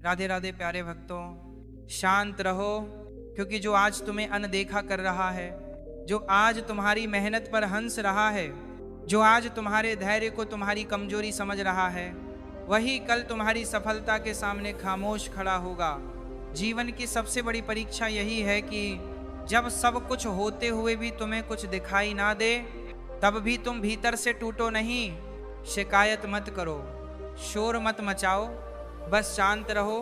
राधे राधे प्यारे भक्तों, शांत रहो, क्योंकि जो आज तुम्हें अनदेखा कर रहा है, जो आज तुम्हारी मेहनत पर हंस रहा है, जो आज तुम्हारे धैर्य को तुम्हारी कमजोरी समझ रहा है, वही कल तुम्हारी सफलता के सामने खामोश खड़ा होगा। जीवन की सबसे बड़ी परीक्षा यही है कि जब सब कुछ होते हुए भी तुम्हें कुछ दिखाई ना दे, तब भी तुम भीतर से टूटो नहीं। शिकायत मत करो, शोर मत मचाओ, बस शांत रहो,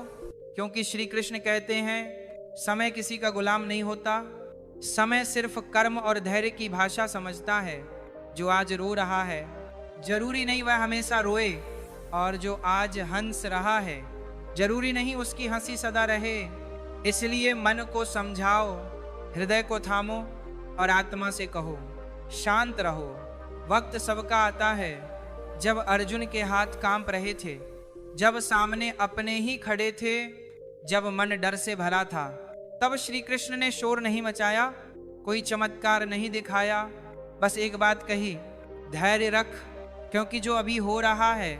क्योंकि श्री कृष्ण कहते हैं समय किसी का गुलाम नहीं होता। समय सिर्फ कर्म और धैर्य की भाषा समझता है। जो आज रो रहा है, जरूरी नहीं वह हमेशा रोए, और जो आज हंस रहा है, जरूरी नहीं उसकी हंसी सदा रहे। इसलिए मन को समझाओ, हृदय को थामो और आत्मा से कहो शांत रहो। वक्त सबका आता है। जब अर्जुन के हाथ कांप रहे थे, जब सामने अपने ही खड़े थे, जब मन डर से भरा था, तब श्री कृष्ण ने शोर नहीं मचाया, कोई चमत्कार नहीं दिखाया, बस एक बात कही, धैर्य रख, क्योंकि जो अभी हो रहा है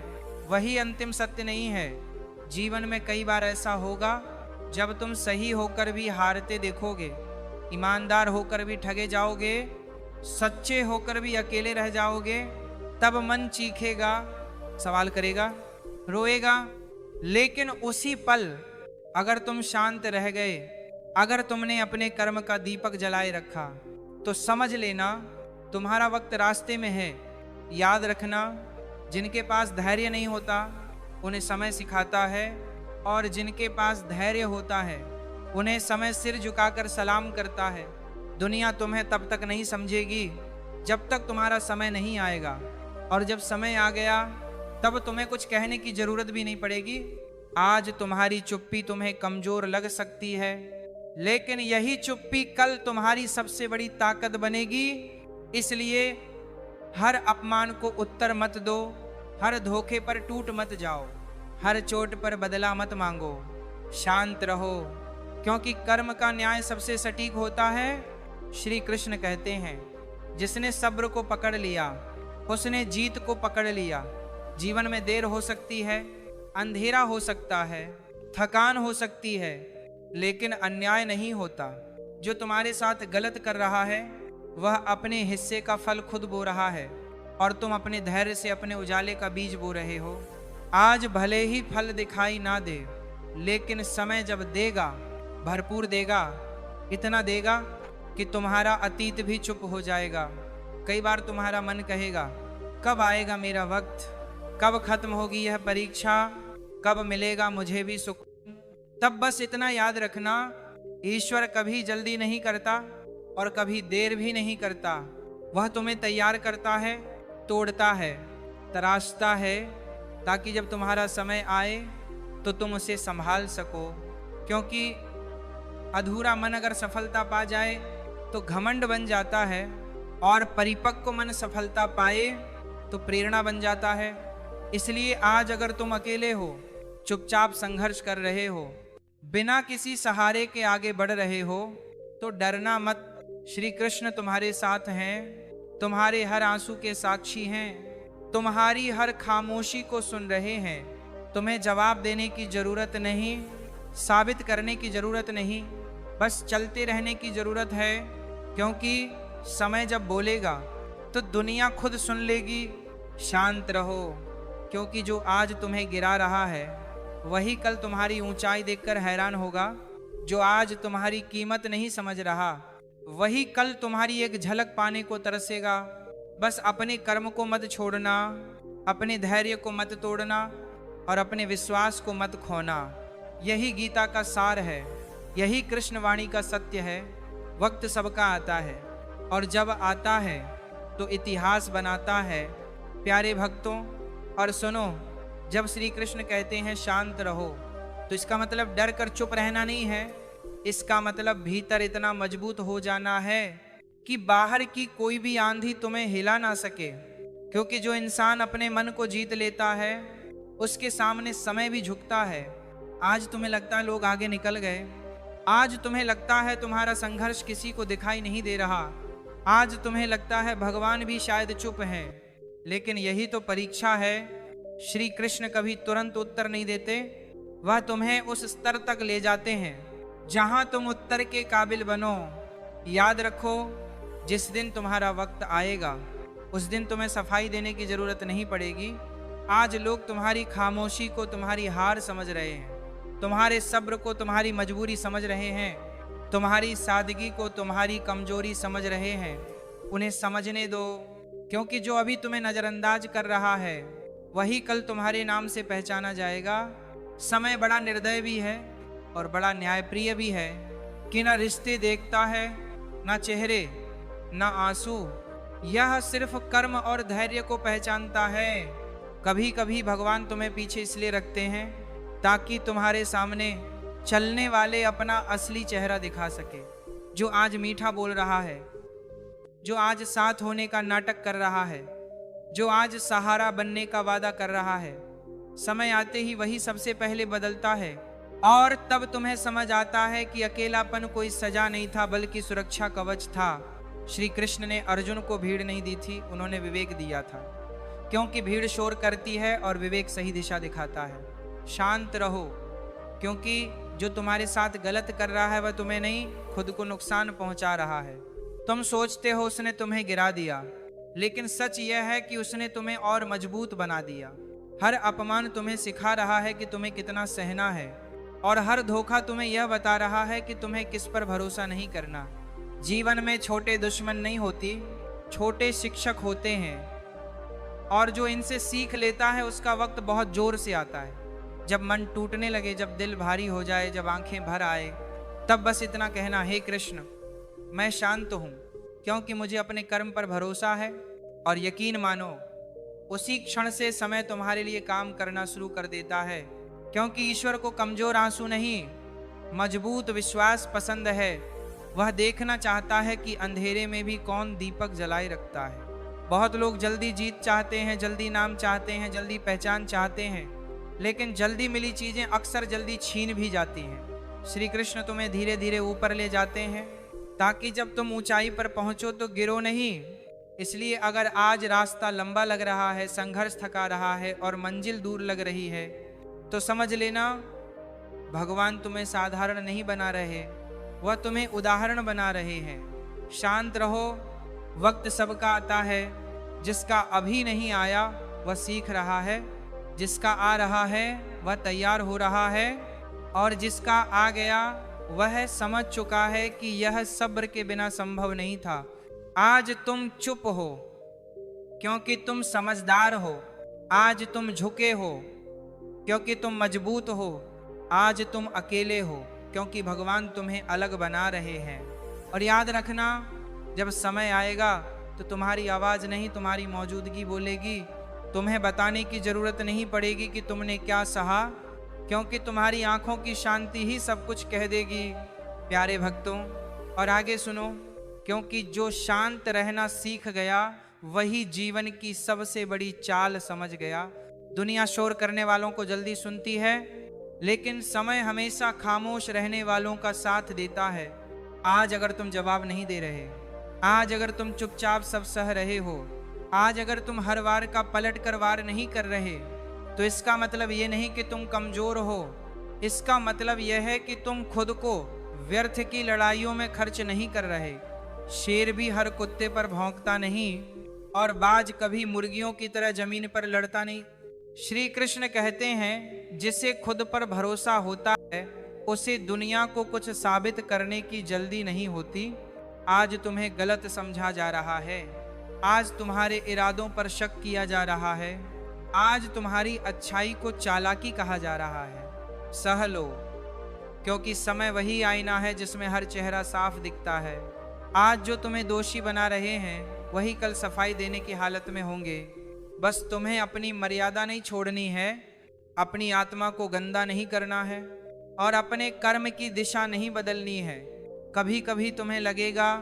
वही अंतिम सत्य नहीं है। जीवन में कई बार ऐसा होगा जब तुम सही होकर भी हारते देखोगे, ईमानदार होकर भी ठगे जाओगे, सच्चे होकर भी अकेले रह जाओगे। तब मन चीखेगा, सवाल करेगा, रोएगा, लेकिन उसी पल अगर तुम शांत रह गए, अगर तुमने अपने कर्म का दीपक जलाए रखा, तो समझ लेना तुम्हारा वक्त रास्ते में है। याद रखना, जिनके पास धैर्य नहीं होता उन्हें समय सिखाता है, और जिनके पास धैर्य होता है उन्हें समय सिर झुकाकर सलाम करता है। दुनिया तुम्हें तब तक नहीं समझेगी जब तक तुम्हारा समय नहीं आएगा, और जब समय आ गया तब तुम्हें कुछ कहने की जरूरत भी नहीं पड़ेगी। आज तुम्हारी चुप्पी तुम्हें कमजोर लग सकती है, लेकिन यही चुप्पी कल तुम्हारी सबसे बड़ी ताकत बनेगी। इसलिए हर अपमान को उत्तर मत दो, हर धोखे पर टूट मत जाओ, हर चोट पर बदला मत मांगो। शांत रहो, क्योंकि कर्म का न्याय सबसे सटीक होता है। श्री कृष्ण कहते हैं, जिसने सब्र को पकड़ लिया उसने जीत को पकड़ लिया। जीवन में देर हो सकती है, अंधेरा हो सकता है, थकान हो सकती है, लेकिन अन्याय नहीं होता। जो तुम्हारे साथ गलत कर रहा है वह अपने हिस्से का फल खुद बो रहा है, और तुम अपने धैर्य से अपने उजाले का बीज बो रहे हो। आज भले ही फल दिखाई ना दे, लेकिन समय जब देगा भरपूर देगा, इतना देगा कि तुम्हारा अतीत भी चुप हो जाएगा। कई बार तुम्हारा मन कहेगा, कब आएगा मेरा वक्त, कब खत्म होगी यह परीक्षा, कब मिलेगा मुझे भी सुख। तब बस इतना याद रखना, ईश्वर कभी जल्दी नहीं करता और कभी देर भी नहीं करता। वह तुम्हें तैयार करता है, तोड़ता है, तराशता है, ताकि जब तुम्हारा समय आए तो तुम उसे संभाल सको। क्योंकि अधूरा मन अगर सफलता पा जाए तो घमंड बन जाता है, और परिपक्व मन सफलता पाए तो प्रेरणा बन जाता है। इसलिए आज अगर तुम अकेले हो, चुपचाप संघर्ष कर रहे हो, बिना किसी सहारे के आगे बढ़ रहे हो, तो डरना मत। श्री कृष्ण तुम्हारे साथ हैं, तुम्हारे हर आंसू के साक्षी हैं, तुम्हारी हर खामोशी को सुन रहे हैं। तुम्हें जवाब देने की जरूरत नहीं, साबित करने की जरूरत नहीं, बस चलते रहने की जरूरत है। क्योंकि समय जब बोलेगा तो दुनिया खुद सुन लेगी। शांत रहो, क्योंकि जो आज तुम्हें गिरा रहा है वही कल तुम्हारी ऊंचाई देखकर हैरान होगा। जो आज तुम्हारी कीमत नहीं समझ रहा वही कल तुम्हारी एक झलक पाने को तरसेगा। बस अपने कर्म को मत छोड़ना, अपने धैर्य को मत तोड़ना, और अपने विश्वास को मत खोना। यही गीता का सार है, यही कृष्ण वाणी का सत्य है। वक्त सबका आता है, और जब आता है तो इतिहास बनाता है। प्यारे भक्तों, और सुनो, जब श्री कृष्ण कहते हैं शांत रहो, तो इसका मतलब डर कर चुप रहना नहीं है। इसका मतलब भीतर इतना मजबूत हो जाना है कि बाहर की कोई भी आंधी तुम्हें हिला ना सके। क्योंकि जो इंसान अपने मन को जीत लेता है उसके सामने समय भी झुकता है। आज तुम्हें लगता है लोग आगे निकल गए, आज तुम्हें लगता है तुम्हारा संघर्ष किसी को दिखाई नहीं दे रहा, आज तुम्हें लगता है भगवान भी शायद चुप हैं, लेकिन यही तो परीक्षा है। श्री कृष्ण कभी तुरंत उत्तर नहीं देते, वह तुम्हें उस स्तर तक ले जाते हैं जहां तुम उत्तर के काबिल बनो। याद रखो, जिस दिन तुम्हारा वक्त आएगा उस दिन तुम्हें सफाई देने की जरूरत नहीं पड़ेगी। आज लोग तुम्हारी खामोशी को तुम्हारी हार समझ रहे हैं, तुम्हारे सब्र को तुम्हारी मजबूरी समझ रहे हैं, तुम्हारी सादगी को तुम्हारी कमजोरी समझ रहे हैं। उन्हें समझने दो, क्योंकि जो अभी तुम्हें नज़रअंदाज कर रहा है वही कल तुम्हारे नाम से पहचाना जाएगा। समय बड़ा निर्दय भी है और बड़ा न्यायप्रिय भी है कि न रिश्ते देखता है, न चेहरे, न आंसू। यह सिर्फ कर्म और धैर्य को पहचानता है। कभी कभी भगवान तुम्हें पीछे इसलिए रखते हैं ताकि तुम्हारे सामने चलने वाले अपना असली चेहरा दिखा सके। जो आज मीठा बोल रहा है, जो आज साथ होने का नाटक कर रहा है, जो आज सहारा बनने का वादा कर रहा है, समय आते ही वही सबसे पहले बदलता है। और तब तुम्हें समझ आता है कि अकेलापन कोई सजा नहीं था बल्कि सुरक्षा कवच था। श्री कृष्ण ने अर्जुन को भीड़ नहीं दी थी, उन्होंने विवेक दिया था, क्योंकि भीड़ शोर करती है और विवेक सही दिशा दिखाता है। शांत रहो, क्योंकि जो तुम्हारे साथ गलत कर रहा है वह तुम्हें नहीं, खुद को नुकसान पहुंचा रहा है। तुम सोचते हो उसने तुम्हें गिरा दिया, लेकिन सच यह है कि उसने तुम्हें और मजबूत बना दिया। हर अपमान तुम्हें सिखा रहा है कि तुम्हें कितना सहना है, और हर धोखा तुम्हें यह बता रहा है कि तुम्हें किस पर भरोसा नहीं करना। जीवन में छोटे दुश्मन नहीं होती, छोटे शिक्षक होते हैं, और जो इनसे सीख लेता है उसका वक्त बहुत जोर से आता है। जब मन टूटने लगे, जब दिल भारी हो जाए, जब आंखें भर आए, तब बस इतना कहना, हे कृष्ण मैं शांत हूँ, क्योंकि मुझे अपने कर्म पर भरोसा है। और यकीन मानो, उसी क्षण से समय तुम्हारे लिए काम करना शुरू कर देता है, क्योंकि ईश्वर को कमजोर आंसू नहीं, मजबूत विश्वास पसंद है। वह देखना चाहता है कि अंधेरे में भी कौन दीपक जलाए रखता है। बहुत लोग जल्दी जीत चाहते हैं, जल्दी नाम चाहते हैं, जल्दी पहचान चाहते हैं, लेकिन जल्दी मिली चीजें अक्सर जल्दी छीन भी जाती हैं। श्री कृष्ण तुम्हें धीरे धीरे ऊपर ले जाते हैं ताकि जब तुम ऊंचाई पर पहुंचो तो गिरो नहीं। इसलिए अगर आज रास्ता लंबा लग रहा है, संघर्ष थका रहा है और मंजिल दूर लग रही है, तो समझ लेना भगवान तुम्हें साधारण नहीं बना रहे, वह तुम्हें उदाहरण बना रहे हैं। शांत रहो, वक्त सबका आता है। जिसका अभी नहीं आया वह सीख रहा है, जिसका आ रहा है वह तैयार हो रहा है, और जिसका आ गया वह समझ चुका है कि यह सब्र के बिना संभव नहीं था। आज तुम चुप हो क्योंकि तुम समझदार हो, आज तुम झुके हो क्योंकि तुम मजबूत हो, आज तुम अकेले हो क्योंकि भगवान तुम्हें अलग बना रहे हैं। और याद रखना, जब समय आएगा तो तुम्हारी आवाज़ नहीं, तुम्हारी मौजूदगी बोलेगी। तुम्हें बताने की ज़रूरत नहीं पड़ेगी कि तुमने क्या सहा, क्योंकि तुम्हारी आंखों की शांति ही सब कुछ कह देगी। प्यारे भक्तों, और आगे सुनो, क्योंकि जो शांत रहना सीख गया वही जीवन की सबसे बड़ी चाल समझ गया। दुनिया शोर करने वालों को जल्दी सुनती है, लेकिन समय हमेशा खामोश रहने वालों का साथ देता है। आज अगर तुम जवाब नहीं दे रहे, आज अगर तुम चुपचाप सब सह रहे हो, आज अगर तुम हर वार का पलट कर वार नहीं कर रहे, तो इसका मतलब ये नहीं कि तुम कमजोर हो, इसका मतलब यह है कि तुम खुद को व्यर्थ की लड़ाइयों में खर्च नहीं कर रहे। शेर भी हर कुत्ते पर भौंकता नहीं, और बाज कभी मुर्गियों की तरह जमीन पर लड़ता नहीं। श्री कृष्ण कहते हैं, जिसे खुद पर भरोसा होता है उसे दुनिया को कुछ साबित करने की जल्दी नहीं होती। आज तुम्हें गलत समझा जा रहा है, आज तुम्हारे इरादों पर शक किया जा रहा है, आज तुम्हारी अच्छाई को चालाकी कहा जा रहा है। सह लो, क्योंकि समय वही आईना है जिसमें हर चेहरा साफ दिखता है। आज जो तुम्हें दोषी बना रहे हैं वही कल सफाई देने की हालत में होंगे। बस तुम्हें अपनी मर्यादा नहीं छोड़नी है, अपनी आत्मा को गंदा नहीं करना है, और अपने कर्म की दिशा नहीं बदलनी है। कभी कभी तुम्हें लगेगा,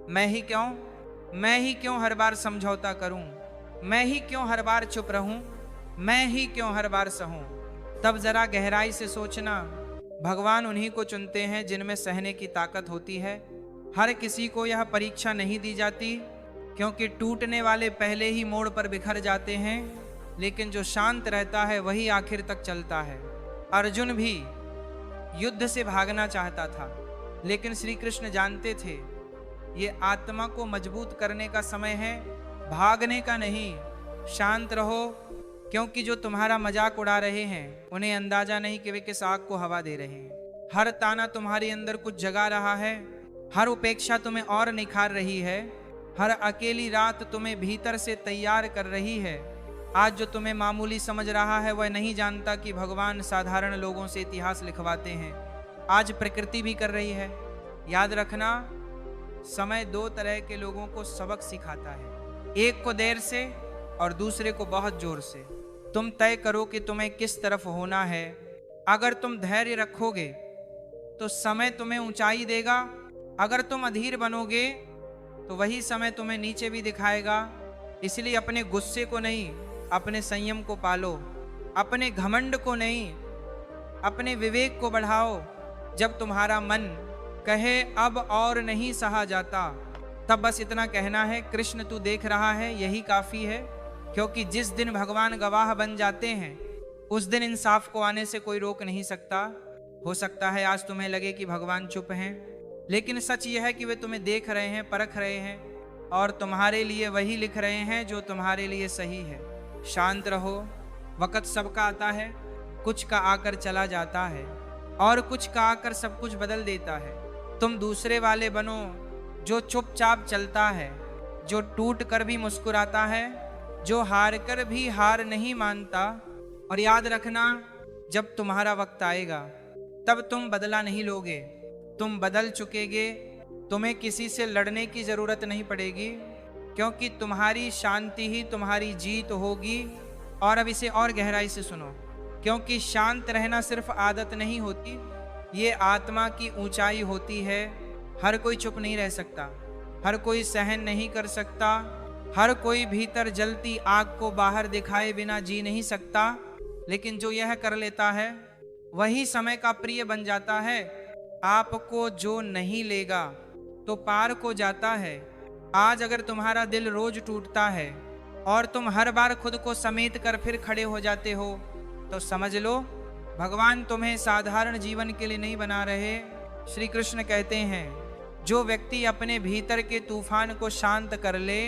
मैं ही क्यों हर बार समझौता करूं, मैं ही क्यों हर बार चुप रहूं, मैं ही क्यों हर बार सहूं। तब जरा गहराई से सोचना, भगवान उन्हीं को चुनते हैं जिनमें सहने की ताकत होती है। हर किसी को यह परीक्षा नहीं दी जाती, क्योंकि टूटने वाले पहले ही मोड़ पर बिखर जाते हैं, लेकिन जो शांत रहता है वही आखिर तक चलता है। अर्जुन भी युद्ध से भागना चाहता था, लेकिन श्री कृष्ण जानते थे ये आत्मा को मजबूत करने का समय है, भागने का नहीं। शांत रहो, क्योंकि जो तुम्हारा मजाक उड़ा रहे हैं उन्हें अंदाजा नहीं कि वे किस आग को हवा दे रहे हैं। हर ताना तुम्हारे अंदर कुछ जगा रहा है, हर उपेक्षा तुम्हें और निखार रही है, हर अकेली रात तुम्हें भीतर से तैयार कर रही है। आज जो तुम्हें मामूली समझ रहा है वह नहीं जानता कि भगवान साधारण लोगों से इतिहास लिखवाते हैं। आज प्रकृति भी कर रही है। याद रखना, समय दो तरह के लोगों को सबक सिखाता है, एक को देर से और दूसरे को बहुत जोर से। तुम तय करो कि तुम्हें किस तरफ होना है। अगर तुम धैर्य रखोगे तो समय तुम्हें ऊंचाई देगा, अगर तुम अधीर बनोगे तो वही समय तुम्हें नीचे भी दिखाएगा। इसलिए अपने गुस्से को नहीं, अपने संयम को पालो, अपने घमंड को नहीं, अपने विवेक को बढ़ाओ। जब तुम्हारा मन कहे अब और नहीं सहा जाता, तब बस इतना कहना है, कृष्ण तू देख रहा है, यही काफी है। क्योंकि जिस दिन भगवान गवाह बन जाते हैं उस दिन इंसाफ को आने से कोई रोक नहीं सकता। हो सकता है आज तुम्हें लगे कि भगवान चुप हैं, लेकिन सच यह है कि वे तुम्हें देख रहे हैं, परख रहे हैं और तुम्हारे लिए वही लिख रहे हैं जो तुम्हारे लिए सही है। शांत रहो, वक़्त सबका आता है, कुछ का आकर चला जाता है और कुछ का आकर सब कुछ बदल देता है। तुम दूसरे वाले बनो जो चुपचाप चलता है, जो टूट कर भी मुस्कुराता है, जो हार कर भी हार नहीं मानता। और याद रखना, जब तुम्हारा वक्त आएगा तब तुम बदला नहीं लोगे, तुम बदल चुकेगे। तुम्हें किसी से लड़ने की जरूरत नहीं पड़ेगी, क्योंकि तुम्हारी शांति ही तुम्हारी जीत होगी। और अब इसे और गहराई से सुनो, क्योंकि शांत रहना सिर्फ आदत नहीं होती, ये आत्मा की ऊंचाई होती है। हर कोई चुप नहीं रह सकता, हर कोई सहन नहीं कर सकता, हर कोई भीतर जलती आग को बाहर दिखाए बिना जी नहीं सकता। लेकिन जो यह कर लेता है वही समय का प्रिय बन जाता है। आपको जो नहीं लेगा तो पार को जाता है। आज अगर तुम्हारा दिल रोज टूटता है और तुम हर बार खुद को समेट कर फिर खड़े हो जाते हो, तो समझ लो भगवान तुम्हें साधारण जीवन के लिए नहीं बना रहे। श्री कृष्ण कहते हैं, जो व्यक्ति अपने भीतर के तूफान को शांत कर ले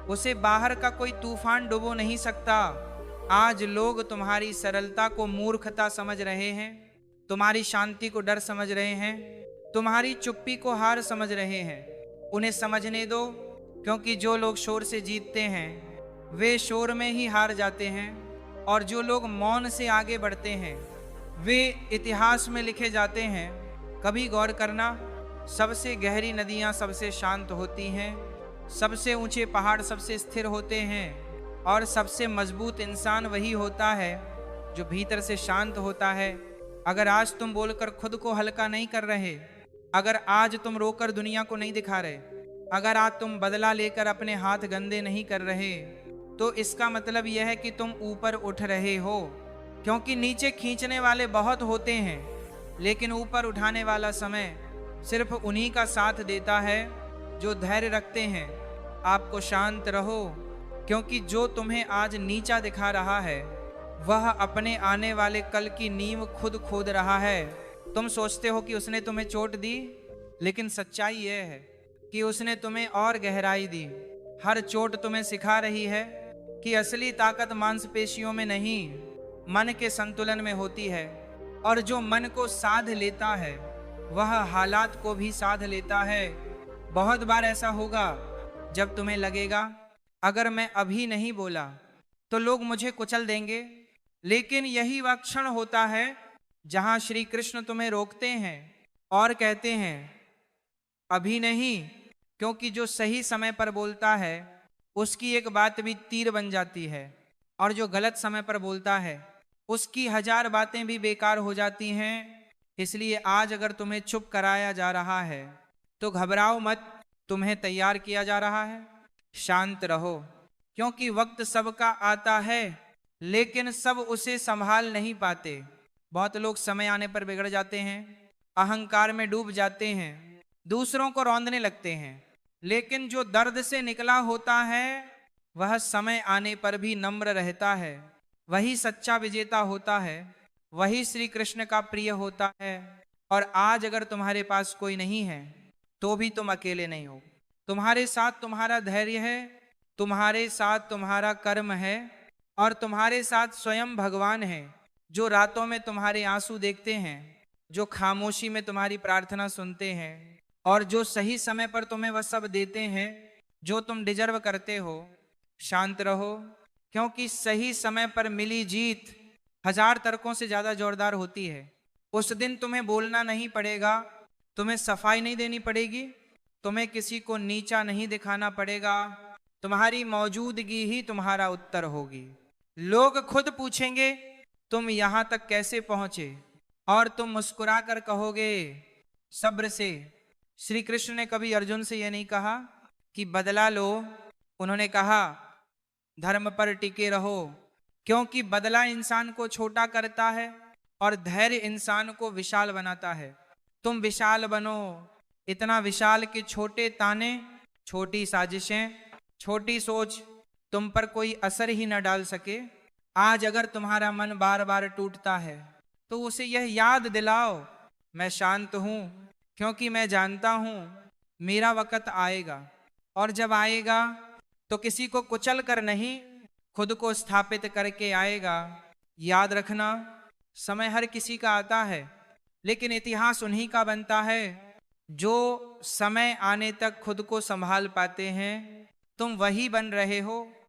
उसे बाहर का कोई तूफान डुबो नहीं सकता। आज लोग तुम्हारी सरलता को मूर्खता समझ रहे हैं, तुम्हारी शांति को डर समझ रहे हैं, तुम्हारी चुप्पी को हार समझ रहे हैं। उन्हें समझने दो, क्योंकि जो लोग शोर से जीतते हैं वे शोर में ही हार जाते हैं, और जो लोग मौन से आगे बढ़ते हैं वे इतिहास में लिखे जाते हैं। कभी गौर करना, सबसे गहरी नदियां सबसे शांत होती हैं, सबसे ऊंचे पहाड़ सबसे स्थिर होते हैं, और सबसे मजबूत इंसान वही होता है जो भीतर से शांत होता है। अगर आज तुम बोलकर खुद को हल्का नहीं कर रहे, अगर आज तुम रोकर दुनिया को नहीं दिखा रहे, अगर आज तुम बदला लेकर अपने हाथ गंदे नहीं कर रहे, तो इसका मतलब यह है कि तुम ऊपर उठ रहे हो। क्योंकि नीचे खींचने वाले बहुत होते हैं, लेकिन ऊपर उठाने वाला समय सिर्फ उन्हीं का साथ देता है जो धैर्य रखते हैं। आपको शांत रहो, क्योंकि जो तुम्हें आज नीचा दिखा रहा है वह अपने आने वाले कल की नींव खुद खोद रहा है। तुम सोचते हो कि उसने तुम्हें चोट दी, लेकिन सच्चाई यह है कि उसने तुम्हें और गहराई दी। हर चोट तुम्हें सिखा रही है कि असली ताकत मांसपेशियों में नहीं, मन के संतुलन में होती है। और जो मन को साध लेता है वह हालात को भी साध लेता है। बहुत बार ऐसा होगा जब तुम्हें लगेगा अगर मैं अभी नहीं बोला तो लोग मुझे कुचल देंगे, लेकिन यही वह क्षण होता है जहां श्री कृष्ण तुम्हें रोकते हैं और कहते हैं अभी नहीं, क्योंकि जो सही समय पर बोलता है उसकी एक बात भी तीर बन जाती है, और जो गलत समय पर बोलता है उसकी 1000 बातें भी बेकार हो जाती हैं। इसलिए आज अगर तुम्हें चुप कराया जा रहा है तो घबराओ मत, तुम्हें तैयार किया जा रहा है। शांत रहो, क्योंकि वक्त सबका आता है, लेकिन सब उसे संभाल नहीं पाते। बहुत लोग समय आने पर बिगड़ जाते हैं, अहंकार में डूब जाते हैं, दूसरों को रौंदने लगते हैं, लेकिन जो दर्द से निकला होता है वह समय आने पर भी नम्र रहता है, वही सच्चा विजेता होता है। वही श्री कृष्ण का प्रिय होता है। और आज अगर तुम्हारे पास कोई नहीं है तो भी तुम अकेले नहीं हो। तुम्हारे साथ तुम्हारा धैर्य है, तुम्हारे साथ तुम्हारा कर्म है, और तुम्हारे साथ स्वयं भगवान है, जो रातों में तुम्हारे आंसू देखते हैं, जो खामोशी में तुम्हारी प्रार्थना सुनते हैं, और जो सही समय पर तुम्हें वह सब देते हैं जो तुम डिजर्व करते हो। शांत रहो, क्योंकि सही समय पर मिली जीत 1000 तर्कों से ज्यादा जोरदार होती है। उस दिन तुम्हें बोलना नहीं पड़ेगा, तुम्हें सफाई नहीं देनी पड़ेगी, तुम्हें किसी को नीचा नहीं दिखाना पड़ेगा। तुम्हारी मौजूदगी ही तुम्हारा उत्तर होगी। लोग खुद पूछेंगे तुम यहां तक कैसे पहुंचे, और तुम मुस्कुरा कर कहोगे सब्र से। श्री कृष्ण ने कभी अर्जुन से यह नहीं कहा कि बदला लो, उन्होंने कहा धर्म पर टिके रहो, क्योंकि बदला इंसान को छोटा करता है और धैर्य इंसान को विशाल बनाता है। तुम विशाल बनो, इतना विशाल कि छोटे ताने, छोटी साजिशें, छोटी सोच तुम पर कोई असर ही न डाल सके। आज अगर तुम्हारा मन बार बार टूटता है तो उसे यह याद दिलाओ, मैं शांत हूं, क्योंकि मैं जानता हूं मेरा वक्त आएगा, और जब आएगा तो किसी को कुचल कर नहीं, खुद को स्थापित करके आएगा। याद रखना, समय हर किसी का आता है, लेकिन इतिहास उन्हीं का बनता है जो समय आने तक खुद को संभाल पाते हैं। तुम वही बन रहे हो